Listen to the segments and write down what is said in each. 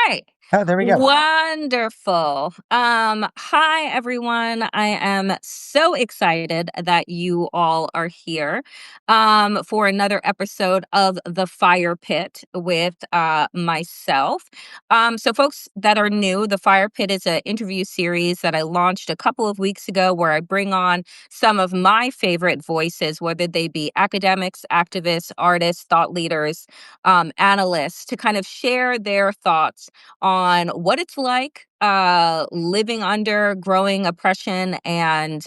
right. Oh, there we go. Wonderful. Hi everyone. I am so excited that you all are here for another episode of The Fire Pit with myself. So folks that are new, The Fire Pit is an interview series that I launched a couple of weeks ago where I bring on some of my favorite voices, whether they be academics, activists, artists, thought leaders, analysts, to kind of share their thoughts on what it's like living under growing oppression and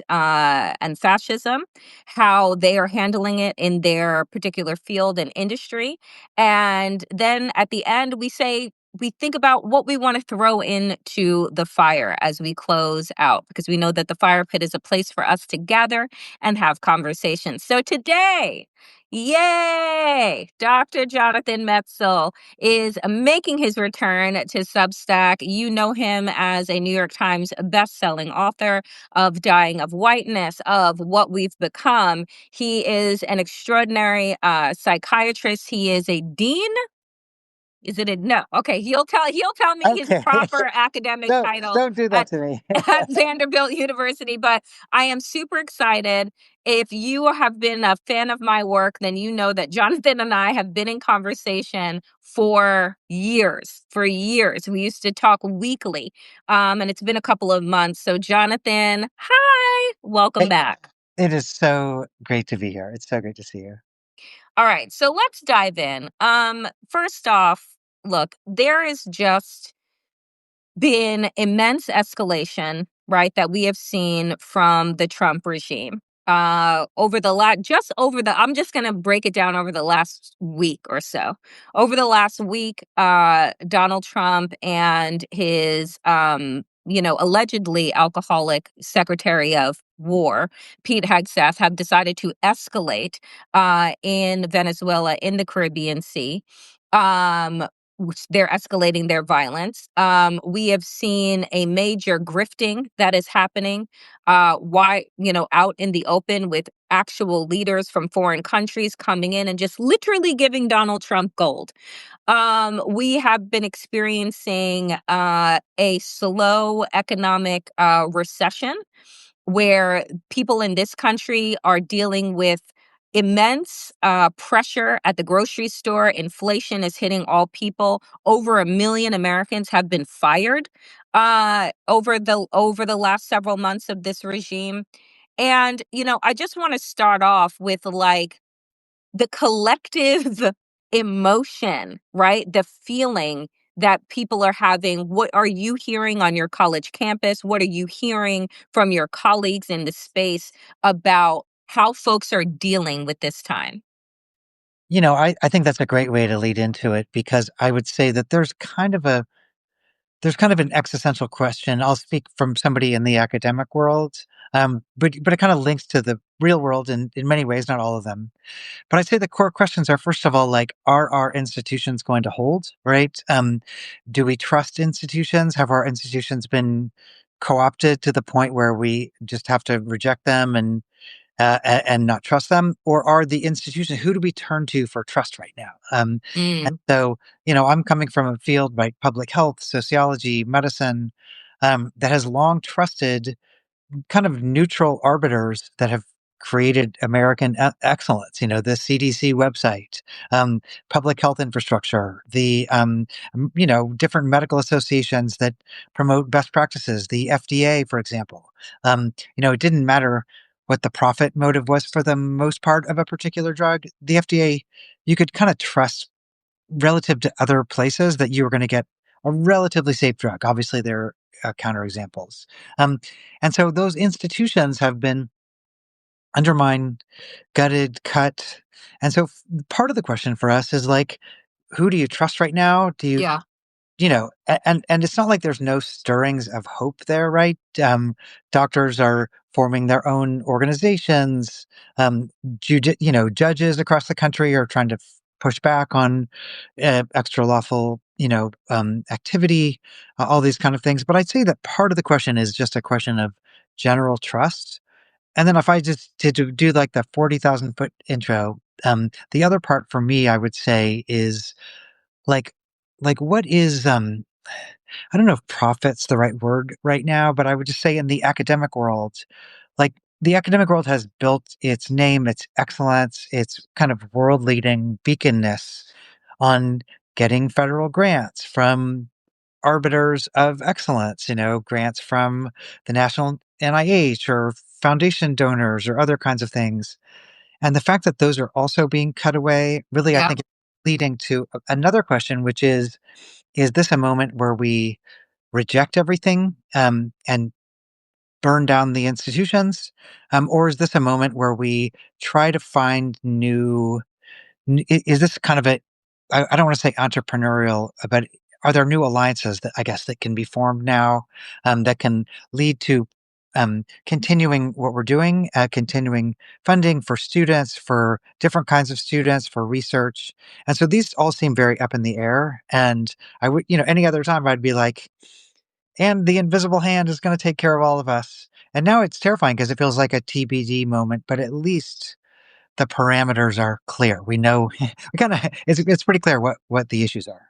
fascism, how they are handling it in their particular field and industry, and then at the end we think about what we want to throw into the fire as we close out, because we know that the fire pit is a place for us to gather and have conversations. So today, yay, Dr. Jonathan Metzl is making his return to Substack. You know him as a New York Times best-selling author of Dying of Whiteness, of What We've Become. He is an extraordinary psychiatrist. He is a dean. Is it a no? Okay, he'll tell me his Okay. proper academic title Don't do that at to me. at Vanderbilt University, but I am super excited. If you have been a fan of my work, then you know that Jonathan and I have been in conversation for years. For years. We used to talk weekly. And it's been a couple of months. So Jonathan, hi. Welcome It, back. it is so great to be here. It's so great to see you. All right, so let's dive in. First off, look, there is just been immense escalation, right, that we have seen from the Trump regime. Over the last, I'm just going to break it down over the last week or so. Over the last week, Donald Trump and his, allegedly alcoholic Secretary of War, Pete Hegseth, have decided to escalate in Venezuela, in the Caribbean Sea. They're escalating their violence. We have seen a major grifting that is happening, out in the open, with actual leaders from foreign countries coming in and just literally giving Donald Trump gold. We have been experiencing a slow economic recession where people in this country are dealing with immense pressure at the grocery store. Inflation is hitting all people. Over 1 million Americans have been fired over the last several months of this regime. And I just want to start off with, like, the collective emotion, right? The feeling that people are having. What are you hearing on your college campus? What are you hearing from your colleagues in the space about how folks are dealing with this time? I think that's a great way to lead into it because I would say that there's kind of an existential question. I'll speak from somebody in the academic world, but it kind of links to the real world in many ways, not all of them. But I'd say the core questions are, first of all, like, are our institutions going to hold, right? Do we trust institutions? Have our institutions been co-opted to the point where we just have to reject them and not trust them? Or are the institutions, who do we turn to for trust right now? And Mm, so, I'm coming from a field like public health, sociology, medicine, that has long trusted kind of neutral arbiters that have created American excellence. The CDC website, public health infrastructure, the different medical associations that promote best practices, the FDA, for example. It didn't matter what the profit motive was for the most part of a particular drug. The FDA, you could kind of trust relative to other places that you were going to get a relatively safe drug. Obviously, there are counterexamples. Um, and so those institutions have been undermined, gutted, cut. And so part of the question for us is, like, who do you trust right now? yeah. And it's not like there's no stirrings of hope there, right? Doctors are forming their own organizations. Judges across the country are trying to push back on extra lawful, activity, all these kind of things. But I'd say that part of the question is just a question of general trust. And then if I just to do like the 40,000 foot intro, the other part for me, I would say, is like, what is I don't know if profit's the right word right now, but I would just say in the academic world, like the academic world has built its name, its excellence, its kind of world leading beaconness on getting federal grants from arbiters of excellence, grants from the national NIH or foundation donors or other kinds of things. And the fact that those are also being cut away, really, I Yeah. think, is leading to another question, which is this a moment where we reject everything and burn down the institutions? Or is this a moment where we try to find is this kind of I don't want to say entrepreneurial, but are there new alliances that I guess that can be formed now that can lead to continuing what we're doing, continuing funding for students, for different kinds of students, for research. And so these all seem very up in the air. And I would, any other time I'd be like, and the invisible hand is going to take care of all of us. And now it's terrifying because it feels like a TBD moment, but at least the parameters are clear. We know we kind of it's pretty clear what the issues are.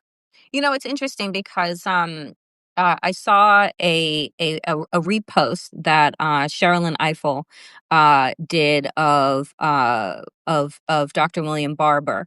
It's interesting because I saw a repost that Sherilyn Ifill did of Dr. William Barber,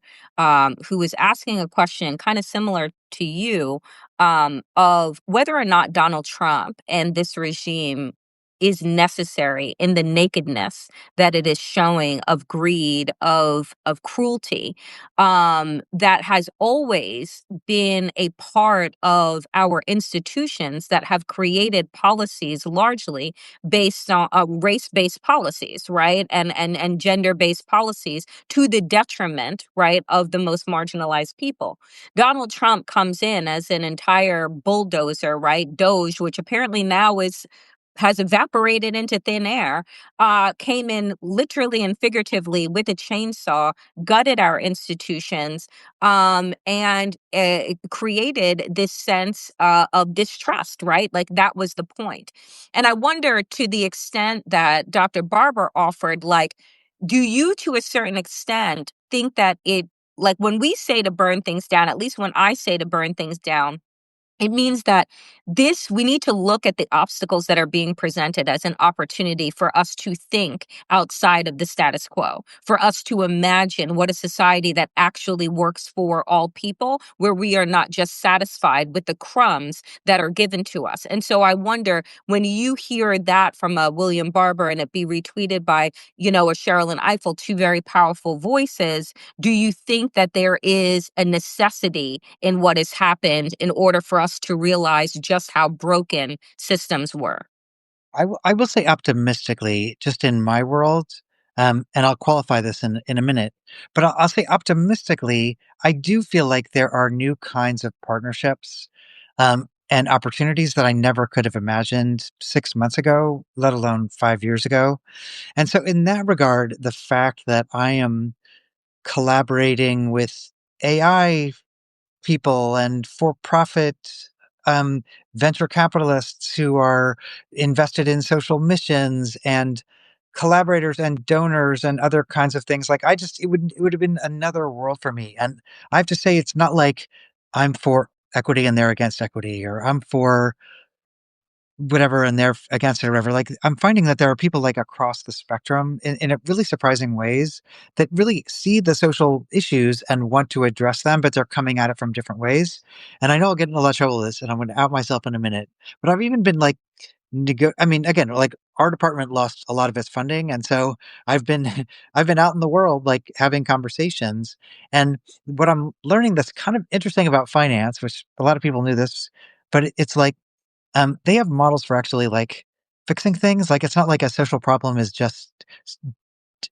who was asking a question kind of similar to you, of whether or not Donald Trump and this regime is necessary in the nakedness that it is showing of greed, of cruelty, that has always been a part of our institutions that have created policies largely based on race-based policies, right, and gender-based policies to the detriment, right, of the most marginalized people. Donald Trump comes in as an entire bulldozer, right, Doge, which apparently now is has evaporated into thin air, came in literally and figuratively with a chainsaw, gutted our institutions, and created this sense of distrust, right? Like that was the point. And I wonder to the extent that Dr. Barber offered, like, do you to a certain extent think that like when we say to burn things down, at least when I say to burn things down, it means that we need to look at the obstacles that are being presented as an opportunity for us to think outside of the status quo, for us to imagine what a society that actually works for all people, where we are not just satisfied with the crumbs that are given to us. And so I wonder when you hear that from a William Barber and it be retweeted by, a Sherilyn Ifill, two very powerful voices, do you think that there is a necessity in what has happened in order for us to realize just how broken systems were? I will say optimistically, just in my world, and I'll qualify this in a minute, but I'll say optimistically, I do feel like there are new kinds of partnerships and opportunities that I never could have imagined 6 months ago, let alone 5 years ago. And so, in that regard, the fact that I am collaborating with AI people and for-profit um, venture capitalists who are invested in social missions and collaborators and donors and other kinds of things. Like it would have been another world for me. And I have to say, it's not like I'm for equity and they're against equity, or I'm for whatever and they're against it or whatever. Like I'm finding that there are people like across the spectrum in a really surprising ways that really see the social issues and want to address them, but they're coming at it from different ways. And I know I'll get in a lot of trouble with this, and I'm going to out myself in a minute. But I've even been like, I mean, again, like our department lost a lot of its funding, and so I've been I've been out in the world like having conversations. And what I'm learning that's kind of interesting about finance, which a lot of people knew this, but it's like they have models for actually, like, fixing things, like, it's not like a social problem is just s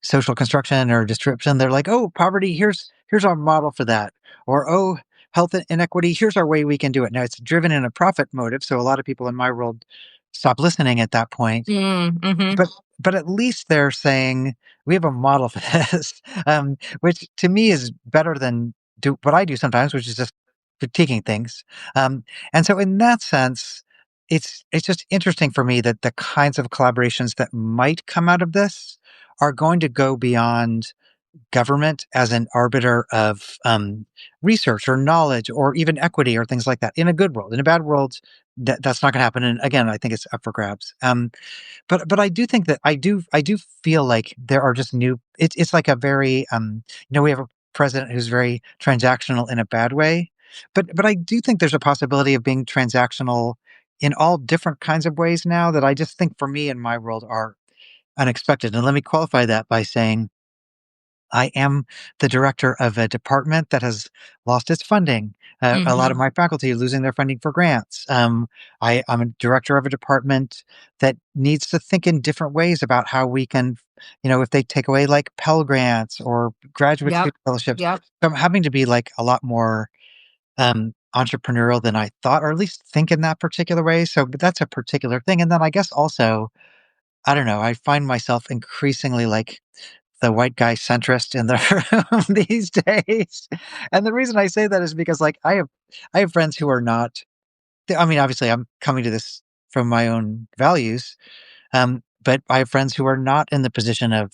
social construction or description. They're like, "Oh, poverty, here's our model for that," or, "Oh, health inequity, here's our way we can do it." Now it's driven in a profit motive, so a lot of people in my world stop listening at that point. Mm-hmm. But at least they're saying, "We have a model for this," which to me is better than do what I do sometimes, which is just critiquing things. Um, and so in that sense, it's just interesting for me that the kinds of collaborations that might come out of this are going to go beyond government as an arbiter of research or knowledge or even equity or things like that. In a good world, in a bad world, that's not going to happen. And again, I think it's up for grabs. But I do think that I do feel like there are just new. It's like a very we have a president who's very transactional in a bad way, but I do think there's a possibility of being transactional in all different kinds of ways now that I just think for me in my world are unexpected. And let me qualify that by saying I am the director of a department that has lost its funding. A lot of Hmm. my faculty are losing their funding for grants. I'm a director of a department that needs to think in different ways about how we can, if they take away like Pell grants or graduate Yep. student fellowships. Yep. So I'm having to be like a lot more entrepreneurial than I thought, or at least think in that particular way. So, but that's a particular thing. And then I guess also, I don't know, I find myself increasingly like the white guy centrist in the room these days. And the reason I say that is because like I have friends who are not I mean, obviously I'm coming to this from my own values. But I have friends who are not in the position of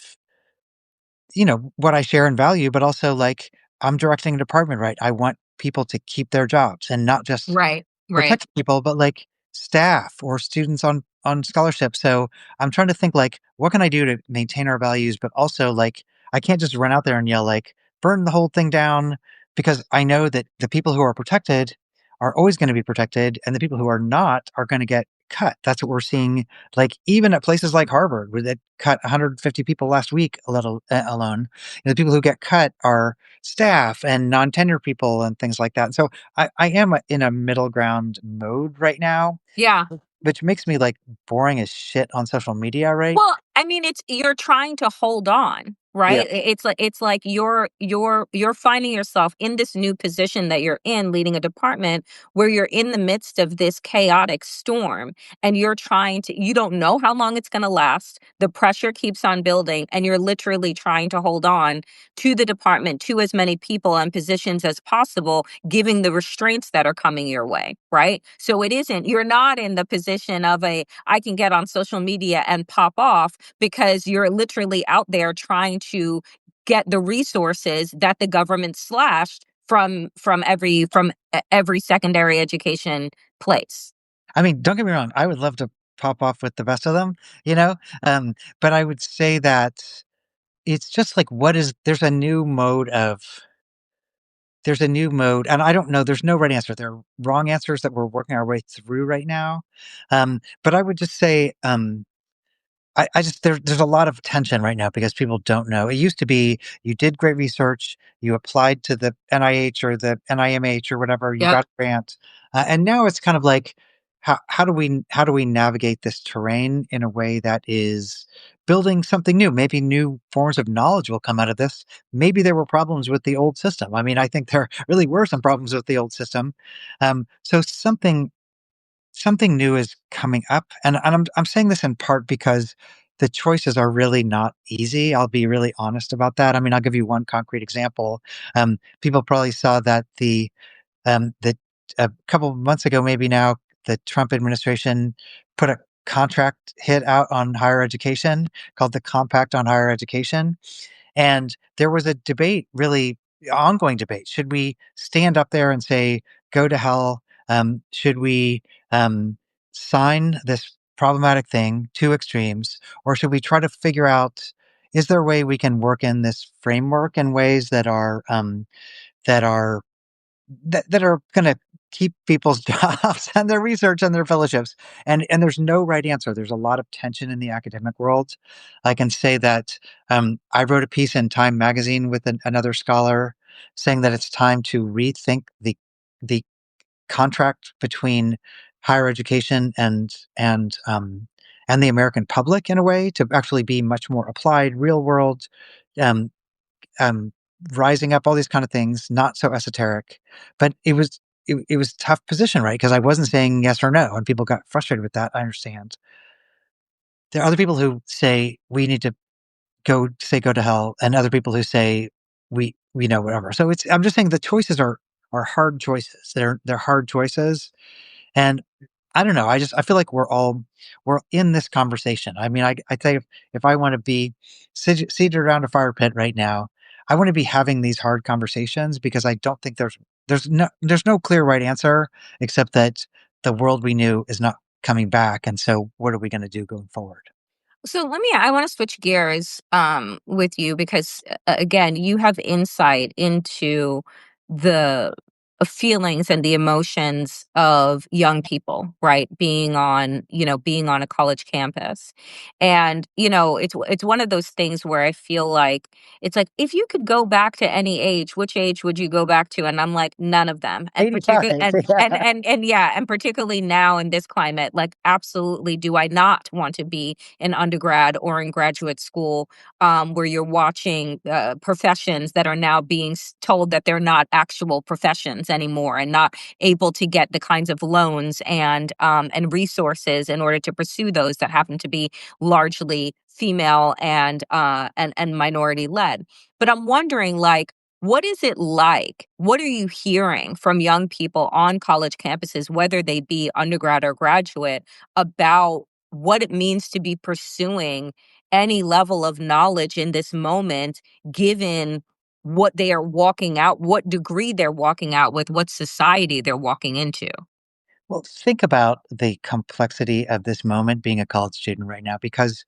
what I share and value, but also like I'm directing a department, right? I want people to keep their jobs and not just Right. Right. protect people, but like staff or students on scholarship. So I'm trying to think like, what can I do to maintain our values, but also like I can't just run out there and yell like burn the whole thing down because I know that the people who are protected are always going to be protected, and the people who are not are going to get cut. That's what we're seeing, like even at places like Harvard, where they cut 150 people last week, alone. The people who get cut are staff and non-tenure people and things like that. So I am in a middle ground mode right now, Yeah. which makes me like boring as shit on social media, right? Well, I mean, it's you're trying to hold on, Yeah. right? It's like you're finding yourself in this new position that you're in, leading a department where you're in the midst of this chaotic storm, and you don't know how long it's going to last. The pressure keeps on building, and you're literally trying to hold on to the department, to as many people and positions as possible, giving the restraints that are coming your way, right? So you're not in the position of I can get on social media and pop off, because you're literally out there trying to get the resources that the government slashed from every secondary education place. I mean, don't get me wrong. I would love to pop off with the best of them, you know? But I would say that it's just like, there's a new mode, and I don't know, there's no right answer. There are wrong answers that we're working our way through right now. But I would just say, I just there's a lot of tension right now because people don't know. It used to be you did great research, you applied to the NIH or the NIMH or whatever, you Yep. got a grant, and now it's kind of like how do we navigate this terrain in a way that is building something new? Maybe new forms of knowledge will come out of this. Maybe there were problems with the old system. I mean, I think there really were some problems with the old system. So something new is coming up, and I'm saying this in part because the choices are really not easy. I'll be really honest about that. I mean, I'll give you one concrete example. People probably saw that a couple of months ago, maybe now, the Trump administration put a contract hit out on higher education called the Compact on Higher Education, and there was a debate, really ongoing debate. Should we stand up there and say, go to hell? Should we um, sign this problematic thing, two extremes, or should we try to figure out, is there a way we can work in this framework in ways that are that are going to keep people's jobs and their research and their fellowships? And there's no right answer. There's a lot of tension in the academic world. I can say that I wrote a piece in Time magazine with another scholar saying that it's time to rethink the contract between higher education and the American public in a way to actually be much more applied, real world, um, um, rising up, all these kind of things, not so esoteric. But it was a tough position, right? Because I wasn't saying yes or no, and people got frustrated with that. I understand. There are other people who say we need to go to hell, and other people who say we know whatever. So I'm just saying the choices are hard choices. They're hard choices, and I don't know. I feel like we're in this conversation. I mean, I tell you, if I want to be seated around a fire pit right now, I want to be having these hard conversations because I don't think there's no clear right answer except that the world we knew is not coming back. And so what are we going to do going forward? So I want to switch gears with you because again, you have insight into the feelings and the emotions of young people, right? Being on a college campus. And it's one of those things where I feel like it's like if you could go back to any age, which age would you go back to? And I'm like none of them. And 85. particularly Yeah. and yeah, and particularly now in this climate, like absolutely do I not want to be in undergrad or in graduate school, where you're watching professions that are now being told that they're not actual professions anymore and not able to get the kinds of loans and resources in order to pursue those that happen to be largely female and minority led. But I'm wondering, like, what is it like? What are you hearing from young people on college campuses, whether they be undergrad or graduate, about what it means to be pursuing any level of knowledge in this moment, given what they are walking out, what degree they're walking out with, what society they're walking into? Well, think about the complexity of this moment being a college student right now because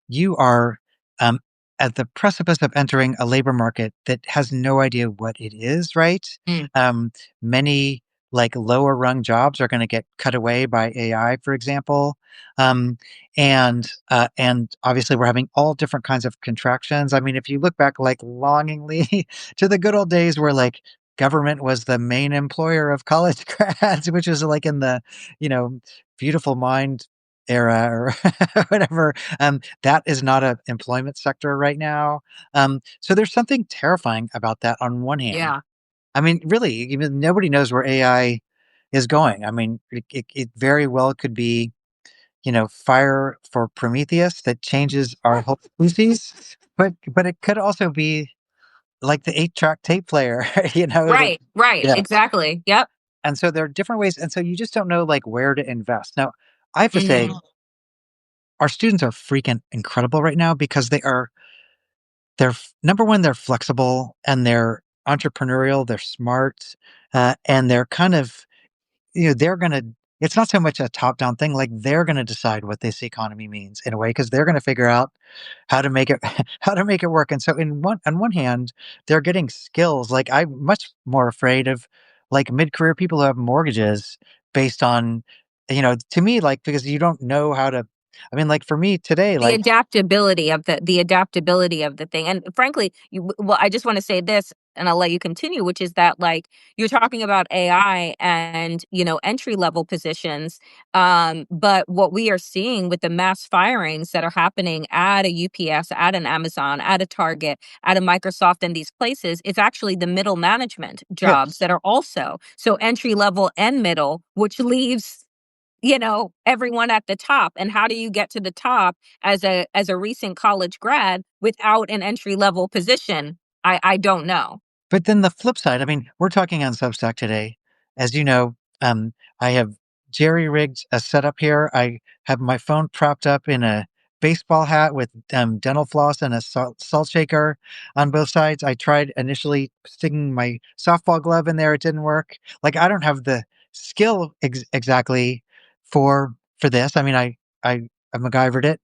you are um, at the precipice of entering a labor market that has no idea what it is, right? Mm. Many like lower rung jobs are going to get cut away by AI, for example. Um, and obviously we're having all different kinds of contractions. I mean, if you look back like longingly to the good old days where like government was the main employer of college grads, which is like in the, you know, beautiful mind era or whatever. That is not a employment sector right now. So there's something terrifying about that on one hand. Yeah. I mean, really, even nobody knows where AI is going. I mean, it very well could be, fire for Prometheus that changes our whole species, but it could also be like the 8-track tape player, Right, right, yeah. exactly. Yep. And so there are different ways, and so you just don't know like where to invest. Now, I have to say, Mhm. our students are freaking incredible right now because number one, they're flexible and they're entrepreneurial, they're smart, and they're kind of, they're going to, it's not so much a top down thing. Like they're going to decide what this economy means in a way, because they're going to figure out how to make it, how to make it work. And so on one hand, they're getting skills. Like I'm much more afraid of like mid-career people who have mortgages based on, to me, like, because you don't know how to, I mean, like for me today, The like, adaptability of the adaptability of the thing, and frankly, well, I just wanna say this, and I'll let you continue, which is that, like, you're talking about AI and, entry level positions, but what we are seeing with the mass firings that are happening at a UPS, at an Amazon, at a Target, at a Microsoft, and these places, it's actually the middle management jobs yes. that are also so entry level and middle, which leaves everyone at the top. And how do you get to the top as a recent college grad without an entry level position? I don't know. But then the flip side, I mean, we're talking on Substack today. As you know, I have jerry rigged a setup here. I have my phone propped up in a baseball hat with dental floss and a salt shaker on both sides. I tried initially sticking my softball glove in there. It didn't work. Like I don't have the skill exactly for this. I mean, I MacGyvered it,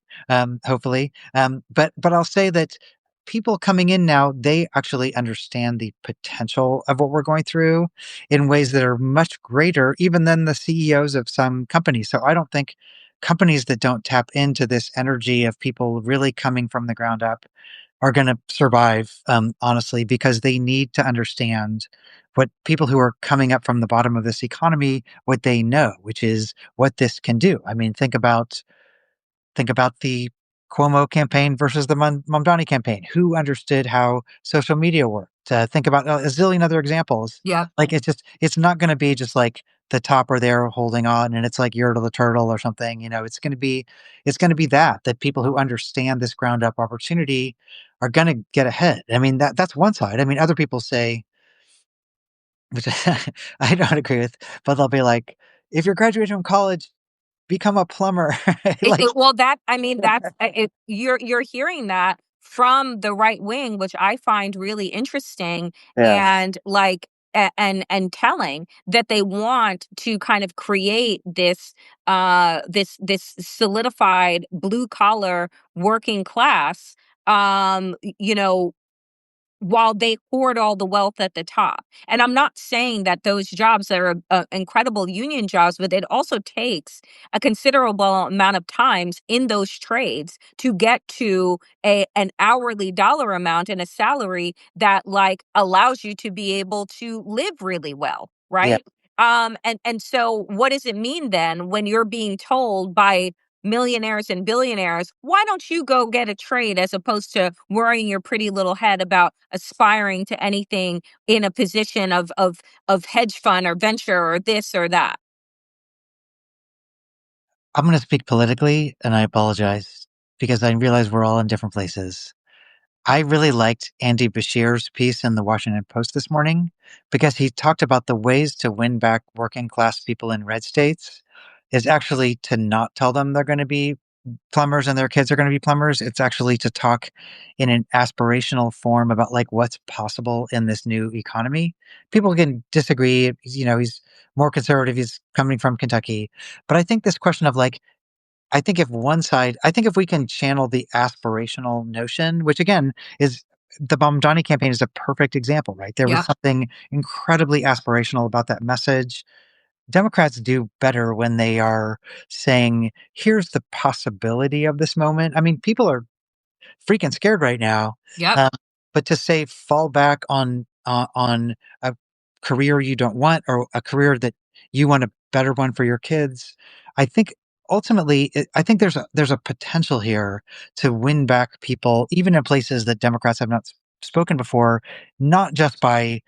hopefully. But I'll say that people coming in now, they actually understand the potential of what we're going through in ways that are much greater even than the CEOs of some companies. So I don't think companies that don't tap into this energy of people really coming from the ground up are going to survive, honestly, because they need to understand what people who are coming up from the bottom of this economy, what they know, which is what this can do. I mean, think about the Cuomo campaign versus the Mamdani campaign. Who understood how social media worked? Think about a zillion other examples. Yeah. Like it's not going to be just like the top are there holding on, and it's like Yertle the turtle or something. It's going to be that people who understand this ground up opportunity are going to get ahead. I mean that's one side. I mean other people say, which I don't agree with, but they'll be like, if you're graduating from college, become a plumber. Like Well, that I mean, that's you're hearing that from the right wing, which I find really interesting Yeah. and like and telling, that they want to kind of create this solidified blue collar working class, you know, while they hoard all the wealth at the top. And I'm not saying that those jobs that are incredible union jobs, but it also takes a considerable amount of times in those trades to get to an hourly dollar amount and a salary that like allows you to be able to live really well, Yeah. right? And so what does it mean then when you're being told by millionaires and billionaires, why don't you go get a trade as opposed to worrying your pretty little head about aspiring to anything in a position of hedge fund or venture or this or that? I'm going to speak politically, and I apologize because I realize we're all in different places. I really liked Andy Bashir's piece in the Washington Post this morning because he talked about the ways to win back working class people in red states is actually to not tell them they're going to be plumbers and their kids are going to be plumbers. It's actually to talk in an aspirational form about like what's possible in this new economy. People can disagree. He's more conservative. He's coming from Kentucky. But I think this question of like, I think if we can channel the aspirational notion, which again is the Mamdani campaign is a perfect example, right? There was Yeah. something incredibly aspirational about that message. Democrats do better when they are saying, here's the possibility of this moment. I mean, people are freaking scared right now. Yep. Um, but to say fall back on a career you don't want or a career that you want a better one for your kids, I think ultimately, I think there's a potential here to win back people, even in places that Democrats have not spoken before, not just by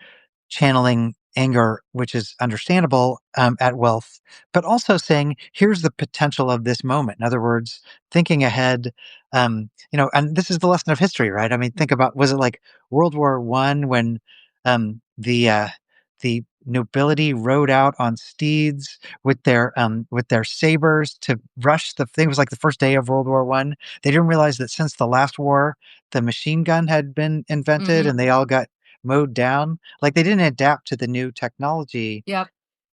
channeling anger, which is understandable at wealth, but also saying, here's the potential of this moment. In other words, thinking ahead, and this is the lesson of history, right? I mean, think about, was it like World War One when um, the uh, the nobility rode out on steeds with their sabers to rush the thing? It was like the first day of World War One. They didn't realize that since the last war, the machine gun had been invented, Hmm. and they all got mowed down. Like they didn't adapt to the new technology. Yep.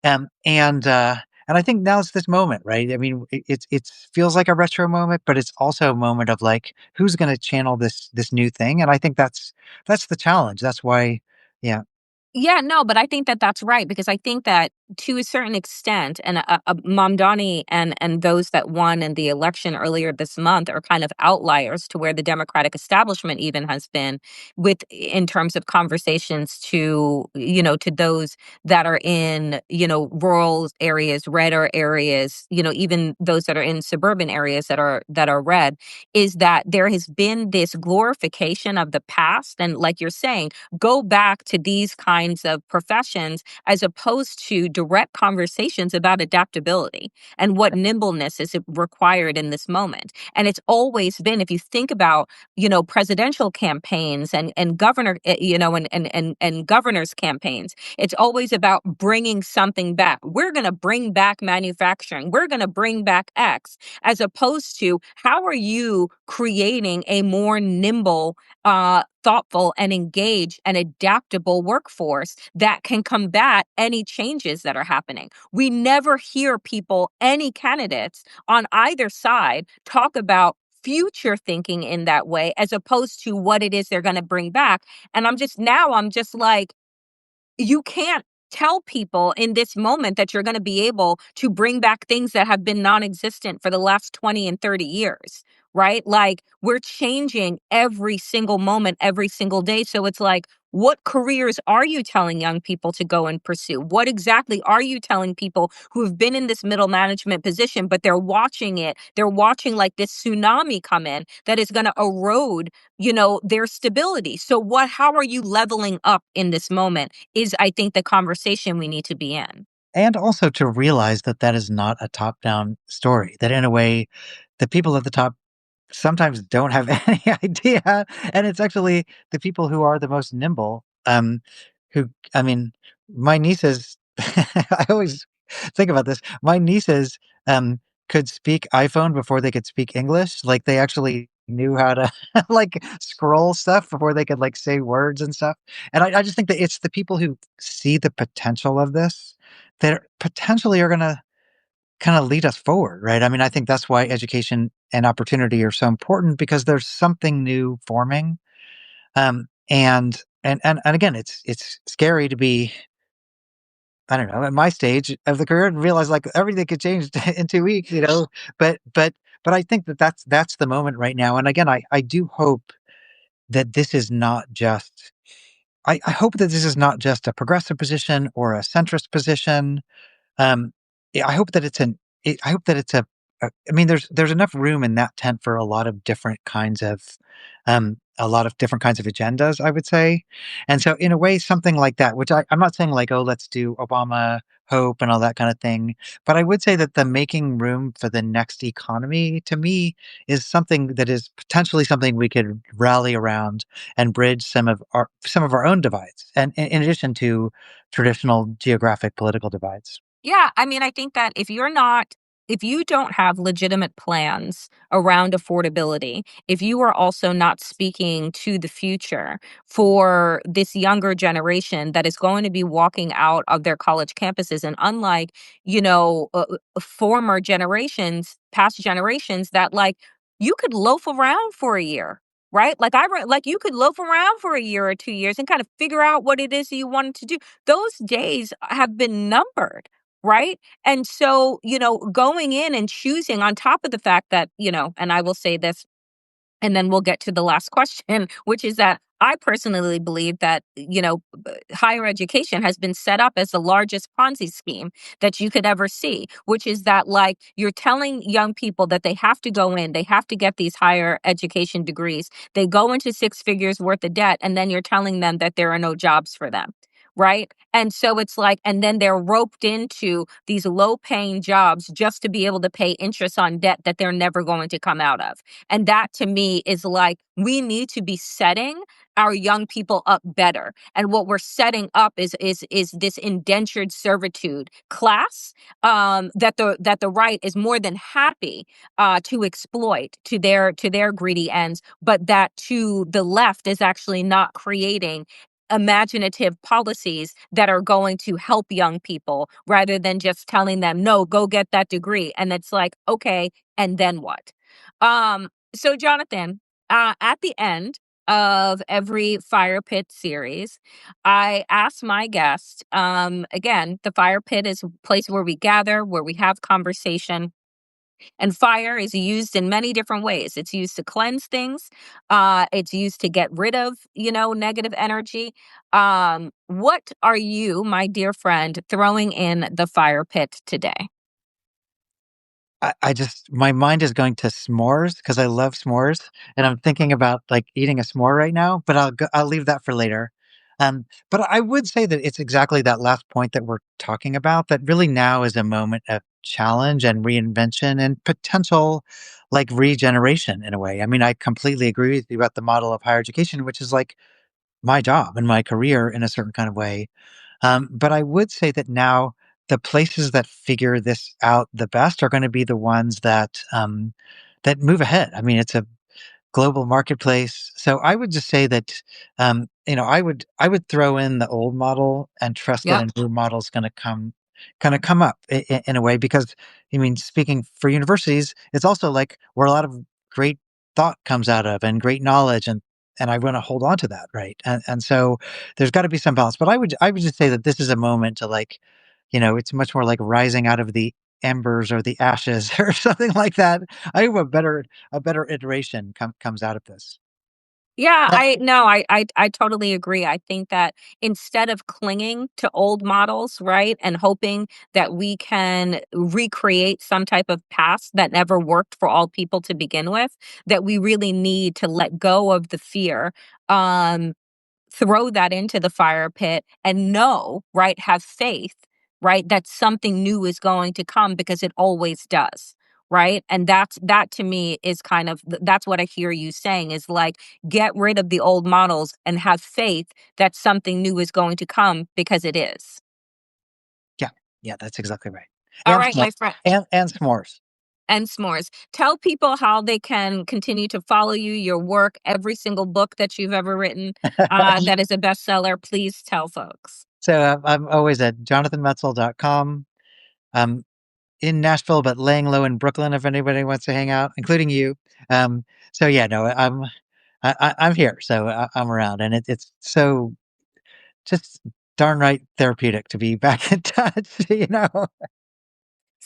Um, and uh, and I think now it's this moment, right? I mean, it feels like a retro moment, but it's also a moment of like, who's going to channel this new thing? And I think that's the challenge. That's why, yeah, Yeah, no, but I think that that's right because I think that to a certain extent, and Mamdani and those that won in the election earlier this month are kind of outliers to where the Democratic establishment even has been with in terms of conversations to to those that are in rural areas, redder areas, even those that are in suburban areas that are red, is that there has been this glorification of the past, and like you're saying, go back to these kinds of professions as opposed to direct conversations about adaptability and what nimbleness is required in this moment. And it's always been, if you think about, presidential campaigns and governor, and governors campaigns, it's always about bringing something back. We're going to bring back manufacturing. We're going to bring back X, as opposed to how are you creating a more nimble, thoughtful and engaged and adaptable workforce that can combat any changes that are happening. We never hear people, any candidates on either side, talk about future thinking in that way as opposed to what it is they're going to bring back. And I'm just like, you can't tell people in this moment that you're going to be able to bring back things that have been non-existent for the last 20 and 30 years, right? Like we're changing every single moment, every single day. So it's like, what careers are you telling young people to go and pursue? What exactly are you telling people who have been in this middle management position, but they're watching it? They're watching like this tsunami come in that is going to erode, their stability. So how are you leveling up in this moment? Is, I think, the conversation we need to be in. and also to realize that that is not a top-down story. That in a way, the people at the top sometimes don't have any idea, and it's actually the people who are the most nimble, who I mean, my nieces I always think about this. My nieces, could speak iPhone before they could speak English. Like, they actually knew how to like scroll stuff before they could like say words and stuff. And I just think that it's the people who see the potential of this that potentially are going to kind of lead us forward, right? I mean, I think that's why education and opportunity are so important because there's something new forming. And again, it's scary to be, I don't know, at my stage of the career and realize like everything could change in 2 weeks, you know. But I think that that's the moment right now. And again, I do hope that this is not just. I hope that this is not just a progressive position or a centrist position. Um, yeah, I hope that I hope that it's I mean, there's enough room in that tent for a lot of different kinds of agendas, I would say. And so in a way, something like that, which I'm not saying like, oh, let's do Obama hope and all that kind of thing. But I would say that the making room for the next economy to me is something that is potentially something we could rally around and bridge some of our own divides. And in addition to traditional geographic political divides. Yeah, I mean, I think that if you don't have legitimate plans around affordability, if you are also not speaking to the future for this younger generation that is going to be walking out of their college campuses, and unlike, former generations, past generations that like you could loaf around for a year. Right? Like you could loaf around for a year or 2 years and kind of figure out what it is that you wanted to do. Those days have been numbered, right? And so, going in and choosing on top of the fact that, and I will say this, and then we'll get to the last question, which is that I personally believe that, higher education has been set up as the largest Ponzi scheme that you could ever see, which is that, like, you're telling young people that they have to go in, they have to get these higher education degrees. They go into six figures worth of debt, and then you're telling them that there are no jobs for them. Right. And so it's like, and then they're roped into these low paying jobs just to be able to pay interest on debt that they're never going to come out of. And that to me is like, we need to be setting our young people up better. And what we're setting up is this indentured servitude class, that the right is more than happy to exploit to their greedy ends, but that to the left is actually not creating imaginative policies that are going to help young people rather than just telling them, no, go get that degree. And it's like, okay, and then what? So, Jonathan, at the end of every fire pit series, I ask my guests, again, the fire pit is a place where we gather, where we have conversation. And fire is used in many different ways. It's used to cleanse things. It's used to get rid of, negative energy. What are you, my dear friend, throwing in the fire pit today? I just my mind is going to s'mores because I love s'mores, and I'm thinking about like eating a s'more right now. But I'll leave that for later. But I would say that it's exactly that last point that we're talking about. That really now is a moment of challenge and reinvention and potential like regeneration in a way. I mean, I completely agree with you about the model of higher education, which is like my job and my career in a certain kind of way. But I would say that now the places that figure this out the best are going to be the ones that move ahead. I mean, it's a global marketplace. So I would just say that, I would throw in the old model and trust that Yep. a new model is going to come up in a way because, I mean, speaking for universities, it's also like where a lot of great thought comes out of and great knowledge and I want to hold on to that, right? And so there's got to be some balance. But I would just say that this is a moment to like, it's much more like rising out of the embers or the ashes or something like that. I hope a better iteration comes out of this. Yeah, Uh, I totally agree. I think that instead of clinging to old models, right, and hoping that we can recreate some type of past that never worked for all people to begin with, that we really need to let go of the fear, um, throw that into the fire pit and know, right, have faith, right, that something new is going to come because it always does. Right. And that to me is kind of that's what I hear you saying is like, get rid of the old models and have faith that something new is going to come because it is. yeah, yeah, that's exactly right. All And right, s'mores, my friend. and s'mores. And s'mores. Tell people how they can continue to follow you, your work, every single book that you've ever written that is a bestseller. Please tell folks. So I'm always at jonathanmetzl.com. I'm in Nashville, but laying low in Brooklyn if anybody wants to hang out, including you. Um, so yeah, no, I'm here, so I'm around, and it's so just darn right therapeutic to be back in touch. You know,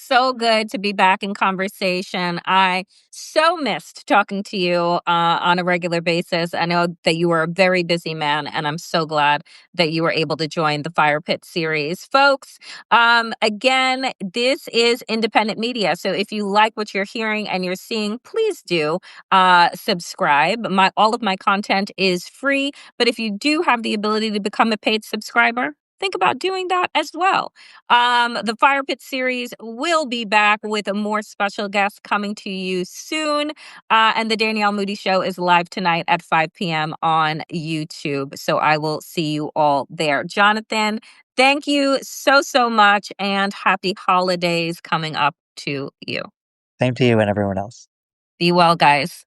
So good to be back in conversation. I so missed talking to you on a regular basis. I know that you were a very busy man, and I'm so glad that you were able to join the Fire Pit series. Folks, again, this is independent media. So if you like what you're hearing and you're seeing, please do subscribe. All of my content is free, but if you do have the ability to become a paid subscriber, think about doing that as well. The Fire Pit series will be back with a more special guest coming to you soon. And the Danielle Moody Show is live tonight at 5 p.m. on YouTube. So I will see you all there. Jonathan, thank you so, so much. And happy holidays coming up to you. same to you and everyone else. Be well, guys.